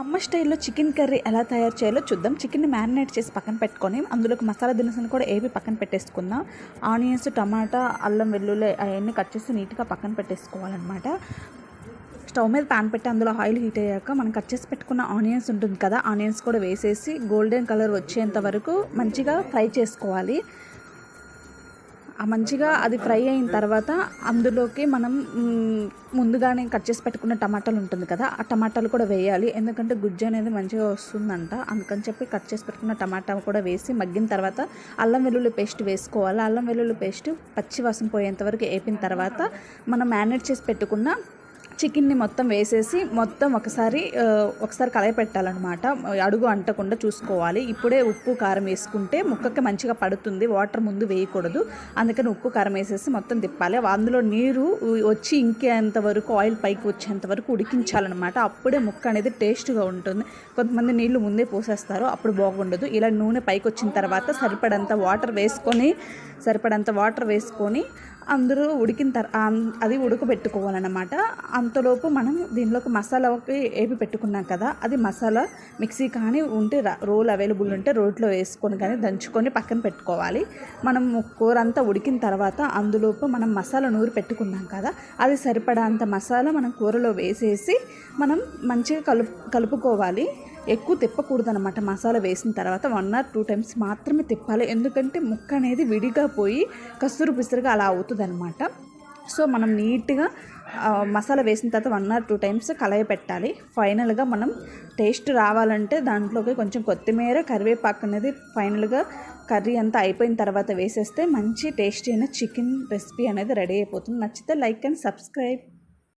అమ్మ స్టైల్లో chicken curry ఎలా తయారు చేయాలో చూద్దాం. చికెన్ని మ్యారినేట్ చేసి పక్కన పెట్టుకొని అందులోకి మసాలా దినుసులు కూడా ఏవి పక్కన పెట్టేసుకుందాం. ఆనియన్స్, టమాటా, అల్లం వెల్లుల్లి అవన్నీ కట్ చేసి నీట్గా పక్కన పెట్టేసుకోవాలన్నమాట. స్టవ్ మీద ప్యాన్ పెట్టి అందులో ఆయిల్ హీట్ అయ్యాక మనం కట్ చేసి పెట్టుకున్న ఆనియన్స్ ఉంటుంది కదా, ఆనియన్స్ కూడా వేసేసి గోల్డెన్ కలర్ వచ్చేంత వరకు మంచిగా ఫ్రై చేసుకోవాలి. మంచిగా అది ఫ్రై అయిన తర్వాత అందులోకి మనం ముందుగానే కట్ చేసి పెట్టుకున్న టమాటాలు ఉంటుంది కదా, ఆ టమాటాలు కూడా వేయాలి. ఎందుకంటే గుజ్జు అనేది మంచిగా వస్తుందంట, అందుకని చెప్పి కట్ చేసి పెట్టుకున్న టమాటా కూడా వేసి మగ్గిన తర్వాత అల్లం వెల్లుల్లి పేస్ట్ వేసుకోవాలి. అల్లం వెల్లుల్లి పేస్ట్ పచ్చి వాసన పోయేంత వరకు వేపిన తర్వాత మనం మ్యారినేట్ చేసి పెట్టుకున్న చికెన్ని మొత్తం వేసేసి మొత్తం ఒకసారి కలయి పెట్టాలన్నమాట. అడుగు అంటకుండా చూసుకోవాలి. ఇప్పుడే ఉప్పు కారం వేసుకుంటే ముక్కకి మంచిగా పడుతుంది, వాటర్ ముందు వేయకూడదు. అందుకని ఉప్పు కారం వేసేసి మొత్తం తిప్పాలి. అందులో నీరు వచ్చి ఇంకేంత వరకు, ఆయిల్ పైకి వచ్చేంత వరకు ఉడికించాలన్నమాట. అప్పుడే ముక్క అనేది టేస్ట్గా ఉంటుంది. కొంతమంది నీళ్లు ముందే పోసేస్తారు, అప్పుడు బాగుండదు. ఇలా నూనె పైకి వచ్చిన తర్వాత సరిపడంత వాటర్ వేసుకొని అందరూ అది ఉడకబెట్టుకోవాలన్నమాట. అంతలోపు మనం దీనిలోకి మసాలాకి ఏపి పెట్టుకున్నాం కదా, అది మసాలా మిక్సీ కానీ ఉంటే రోల్ అవైలబుల్ ఉంటే రోట్లో వేసుకొని కానీ దంచుకొని పక్కన పెట్టుకోవాలి. మనం కూర అంతా ఉడికిన తర్వాత అందులోపు మనం మసాలా నూరి పెట్టుకున్నాం కదా, అది సరిపడంత మసాలా మనం కూరలో వేసేసి మనం మంచిగా కలుపుకోవాలి. ఎక్కువ తిప్పకూడదు అనమాట. మసాలా వేసిన తర్వాత 1 or 2 times మాత్రమే తిప్పాలి. ఎందుకంటే ముక్క అనేది విడిగా పోయి కసురు పిసురుగా అలా అవుతుంది అనమాట. సో మనం నీట్గా మసాలా వేసిన తర్వాత 1 or 2 times కలయి పెట్టాలి. ఫైనల్గా మనం టేస్ట్ రావాలంటే దాంట్లోకి కొంచెం కొత్తిమీర, కరివేపాకు అనేది ఫైనల్గా కర్రీ అంతా అయిపోయిన తర్వాత వేసేస్తే మంచి టేస్టీ అయిన చికెన్ రెసిపీ అనేది రెడీ అయిపోతుంది. నచ్చితే లైక్ అండ్ సబ్స్క్రైబ్.